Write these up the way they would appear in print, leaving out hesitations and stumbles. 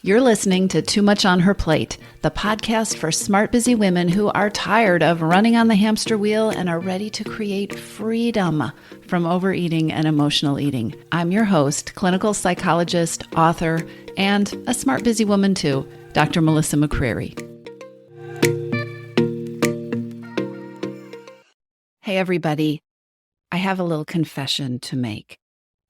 You're listening to Too Much on Her Plate, the podcast for smart, busy women who are tired of running on the hamster wheel and are ready to create freedom from overeating and emotional eating. I'm your host, clinical psychologist, author, and a smart, busy woman too, Dr. Melissa McCreary. Hey, everybody. I have a little confession to make.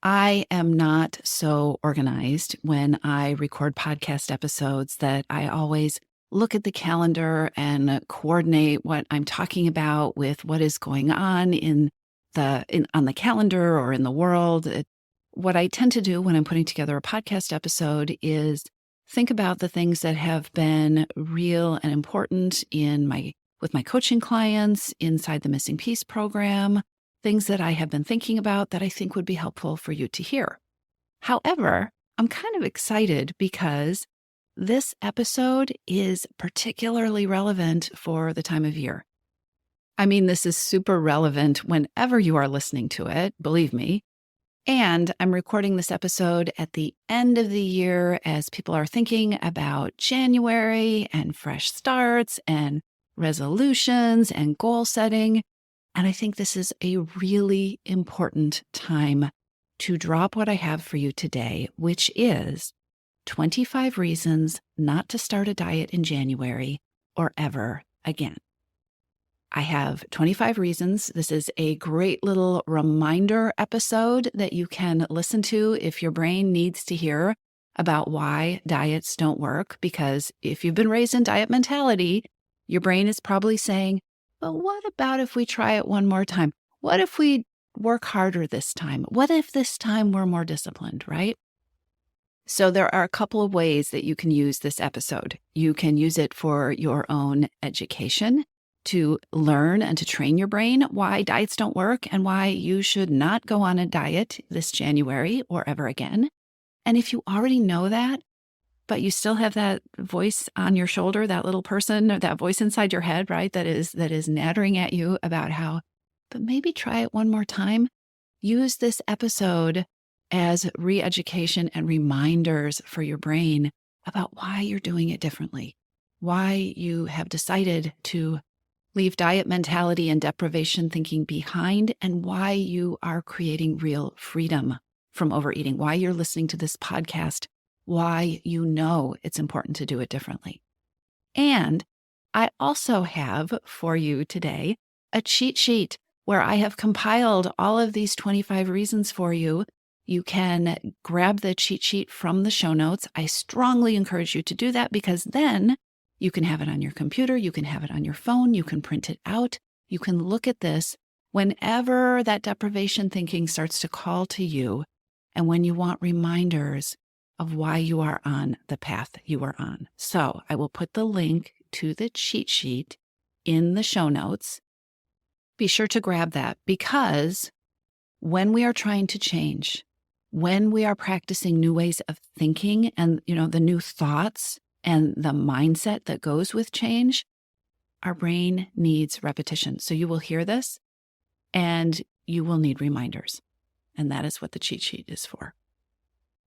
I am not so organized when I record podcast episodes that I always look at the calendar and coordinate what I'm talking about with what is going on on the calendar or in the world. What I tend to do when I'm putting together a podcast episode is think about the things that have been real and important with my coaching clients inside the Missing Piece program. Things that I have been thinking about that I think would be helpful for you to hear. However, I'm kind of excited because this episode is particularly relevant for the time of year. I mean, this is super relevant whenever you are listening to it, believe me. And I'm recording this episode at the end of the year as people are thinking about January and fresh starts and resolutions and goal setting. And I think this is a really important time to drop what I have for you today, which is 25 reasons not to start a diet in January or ever again. I have 25 reasons. This is a great little reminder episode that you can listen to if your brain needs to hear about why diets don't work. Because if you've been raised in diet mentality, your brain is probably saying, but what about if we try it one more time? What if we work harder this time? What if this time we're more disciplined, right? So there are a couple of ways that you can use this episode. You can use it for your own education to learn and to train your brain why diets don't work and why you should not go on a diet this January or ever again. And if you already know that, but you still have that voice on your shoulder, that little person, or that voice inside your head, right? That is nattering at you about how, but maybe try it one more time. Use this episode as re-education and reminders for your brain about why you're doing it differently, why you have decided to leave diet mentality and deprivation thinking behind, and why you are creating real freedom from overeating, why you're listening to this podcast, why you know it's important to do it differently. And I also have for you today a cheat sheet where I have compiled all of these 25 reasons for you. You can grab the cheat sheet from the show notes. I strongly encourage you to do that because then you can have it on your computer, you can have it on your phone, you can print it out, you can look at this whenever that deprivation thinking starts to call to you and when you want reminders of why you are on the path you are on. So I will put the link to the cheat sheet in the show notes. Be sure to grab that because when we are trying to change, when we are practicing new ways of thinking and, the new thoughts and the mindset that goes with change, our brain needs repetition. So you will hear this and you will need reminders. And that is what the cheat sheet is for.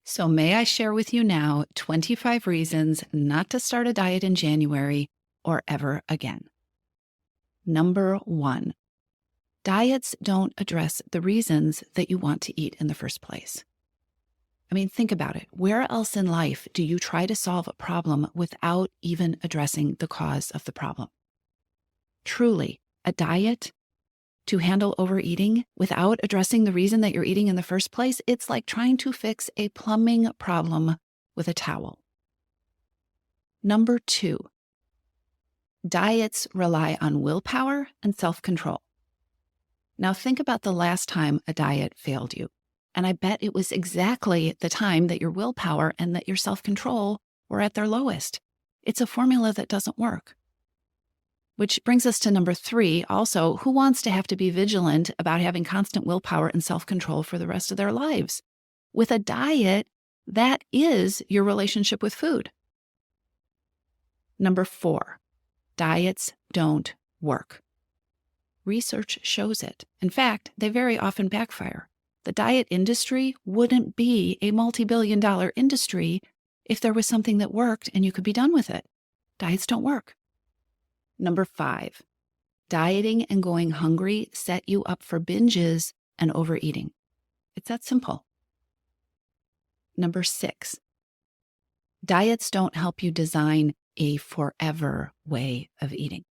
So may I share with you now 25 reasons not to start a diet in January or ever again. Number 1, diets don't address the reasons that you want to eat in the first place. I mean, think about it. Where else in life do you try to solve a problem without even addressing the cause of the problem? Truly, a diet to handle overeating without addressing the reason that you're eating in the first place, it's like trying to fix a plumbing problem with a towel. Number 2, diets rely on willpower and self-control. Now think about the last time a diet failed you. And I bet it was exactly the time that your willpower and that your self-control were at their lowest. It's a formula that doesn't work. Which brings us to number 3. Also, who wants to have to be vigilant about having constant willpower and self-control for the rest of their lives? With a diet, that is your relationship with food. Number 4, diets don't work. Research shows it. In fact, they very often backfire. The diet industry wouldn't be a multi-billion-dollar industry if there was something that worked and you could be done with it. Diets don't work. Number 5, dieting and going hungry set you up for binges and overeating. It's that simple. Number 6, diets don't help you design a forever way of eating.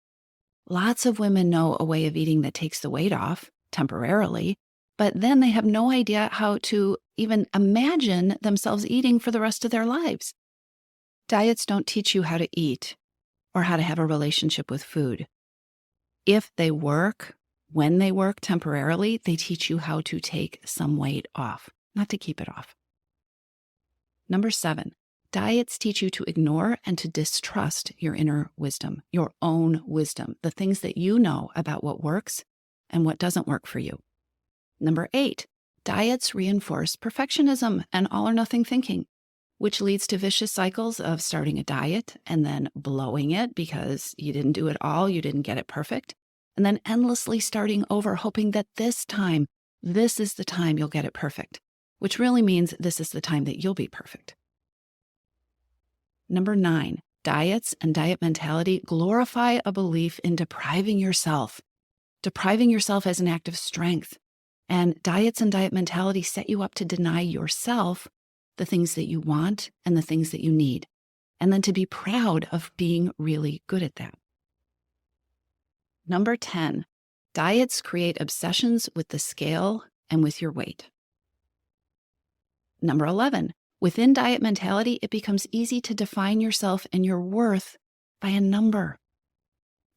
Lots of women know a way of eating that takes the weight off temporarily, but then they have no idea how to even imagine themselves eating for the rest of their lives. Diets don't teach you how to eat or how to have a relationship with food. If they work, when they work temporarily, they teach you how to take some weight off, not to keep it off. Number 7, diets teach you to ignore and to distrust your inner wisdom, your own wisdom, the things that you know about what works and what doesn't work for you. Number 8, diets reinforce perfectionism and all or nothing thinking, which leads to vicious cycles of starting a diet and then blowing it because you didn't do it all, you didn't get it perfect, and then endlessly starting over, hoping that this time, this is the time you'll get it perfect, which really means this is the time that you'll be perfect. Number 9, diets and diet mentality glorify a belief in depriving yourself as an act of strength. And diets and diet mentality set you up to deny yourself the things that you want and the things that you need, and then to be proud of being really good at that. Number 10, diets create obsessions with the scale and with your weight. Number 11, within diet mentality, it becomes easy to define yourself and your worth by a number.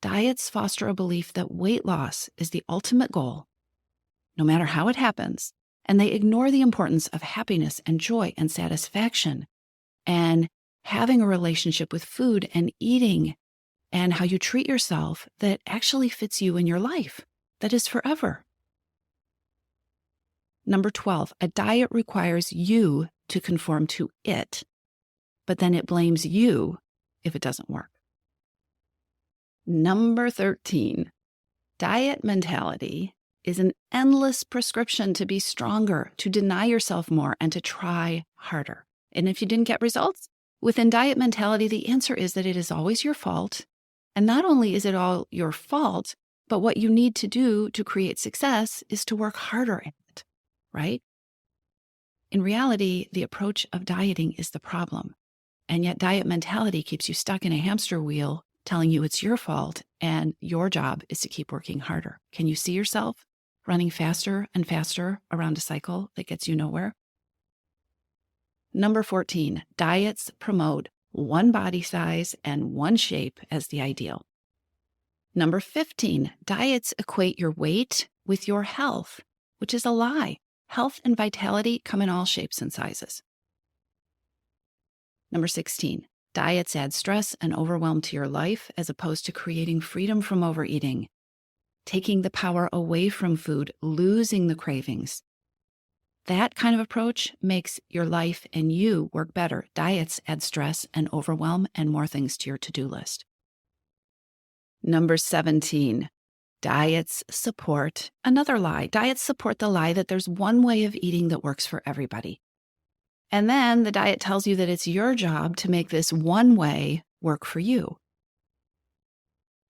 Diets foster a belief that weight loss is the ultimate goal, no matter how it happens, and they ignore the importance of happiness and joy and satisfaction and having a relationship with food and eating and how you treat yourself that actually fits you in your life, that is forever. Number 12, a diet requires you to conform to it, but then it blames you if it doesn't work. Number 13, diet mentality is an endless prescription to be stronger, to deny yourself more, and to try harder. And if you didn't get results, within diet mentality, the answer is that it is always your fault. And not only is it all your fault, but what you need to do to create success is to work harder at it, right? In reality, the approach of dieting is the problem. And yet diet mentality keeps you stuck in a hamster wheel, telling you it's your fault and your job is to keep working harder. Can you see yourself running faster and faster around a cycle that gets you nowhere? Number 14, diets promote one body size and one shape as the ideal. Number 15, diets equate your weight with your health, which is a lie. Health and vitality come in all shapes and sizes. Number 16, diets add stress and overwhelm to your life as opposed to creating freedom from overeating, taking the power away from food, losing the cravings. That kind of approach makes your life and you work better. Diets add stress and overwhelm and more things to your to-do list. Number 17, diets support another lie. Diets support the lie that there's one way of eating that works for everybody. And then the diet tells you that it's your job to make this one way work for you.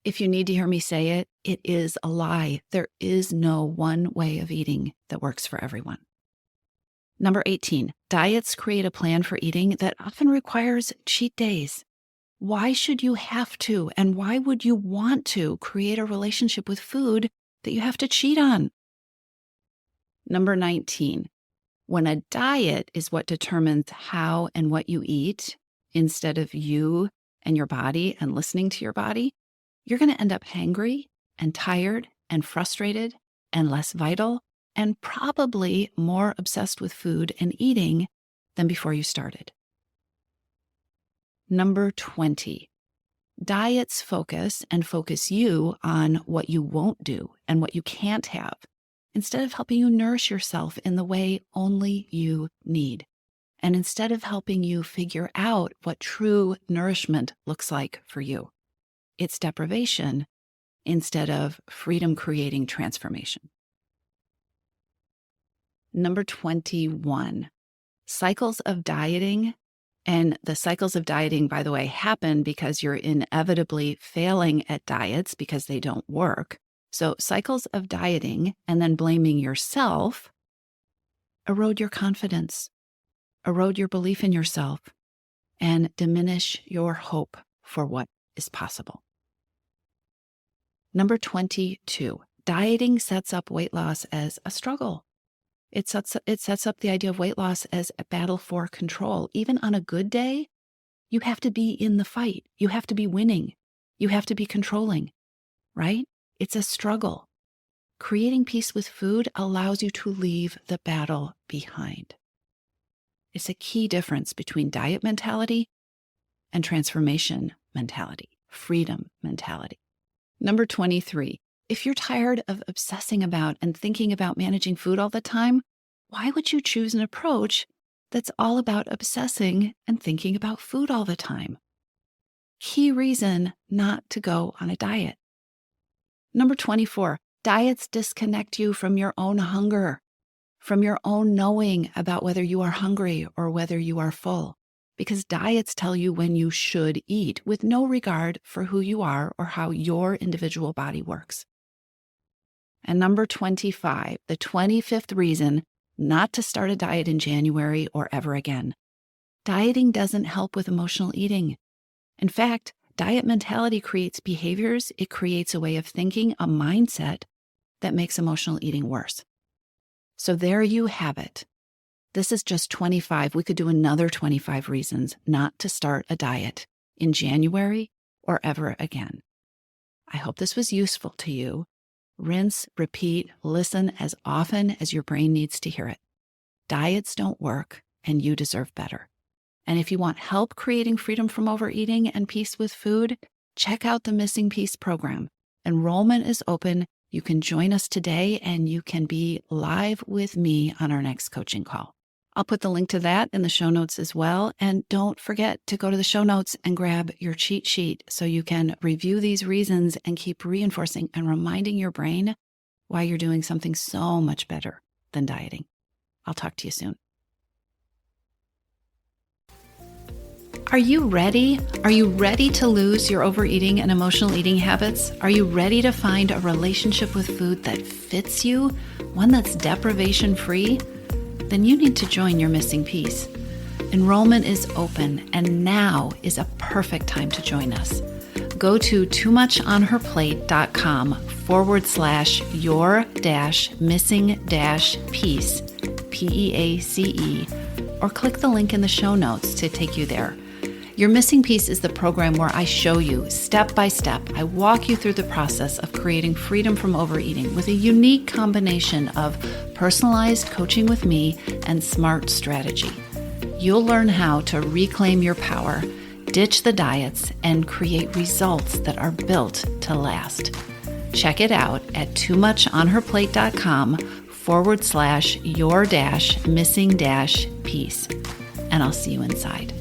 If you need to hear me say it, it is a lie. There is no one way of eating that works for everyone. Number 18, diets create a plan for eating that often requires cheat days. Why should you have to, and why would you want to create a relationship with food that you have to cheat on? Number 19, when a diet is what determines how and what you eat, instead of you and your body and listening to your body, you're going to end up hangry and tired and frustrated and less vital and probably more obsessed with food and eating than before you started. Number 20, diets focus you on what you won't do and what you can't have, instead of helping you nourish yourself in the way only you need, and instead of helping you figure out what true nourishment looks like for you. It's deprivation instead of freedom-creating transformation. Number 21, cycles of dieting And the cycles of dieting, by the way, happen because you're inevitably failing at diets because they don't work. So cycles of dieting and then blaming yourself erode your confidence, erode your belief in yourself, and diminish your hope for what is possible. Number 22, dieting sets up weight loss as a struggle. It sets up the idea of weight loss as a battle for control. Even on a good day, you have to be in the fight. You have to be winning. You have to be controlling, right? It's a struggle. Creating peace with food allows you to leave the battle behind. It's a key difference between diet mentality and transformation mentality, freedom mentality. Number 23, if you're tired of obsessing about and thinking about managing food all the time, why would you choose an approach that's all about obsessing and thinking about food all the time? Key reason not to go on a diet. Number 24, diets disconnect you from your own hunger, from your own knowing about whether you are hungry or whether you are full, because diets tell you when you should eat with no regard for who you are or how your individual body works. And number 25, the 25th reason not to start a diet in January or ever again. Dieting doesn't help with emotional eating. In fact, diet mentality creates behaviors. It creates a way of thinking, a mindset that makes emotional eating worse. So there you have it. This is just 25. We could do another 25 reasons not to start a diet in January or ever again. I hope this was useful to you. Rinse, repeat, listen as often as your brain needs to hear it. Diets don't work, and you deserve better. And if you want help creating freedom from overeating and peace with food, check out the Missing Piece program. Enrollment is open. You can join us today, and you can be live with me on our next coaching call. I'll put the link to that in the show notes as well. And don't forget to go to the show notes and grab your cheat sheet so you can review these reasons and keep reinforcing and reminding your brain why you're doing something so much better than dieting. I'll talk to you soon. Are you ready? Are you ready to lose your overeating and emotional eating habits? Are you ready to find a relationship with food that fits you, one that's deprivation-free? Then you need to join your Missing Piece. Enrollment is open, and now is a perfect time to join us. Go to toomuchonherplate.com/your-missing-piece, PEACE, or click the link in the show notes to take you there. Your Missing Piece is the program where I show you step by step. I walk you through the process of creating freedom from overeating with a unique combination of personalized coaching with me and smart strategy. You'll learn how to reclaim your power, ditch the diets, and create results that are built to last. Check it out at toomuchonherplate.com/your-missing-piece, and I'll see you inside.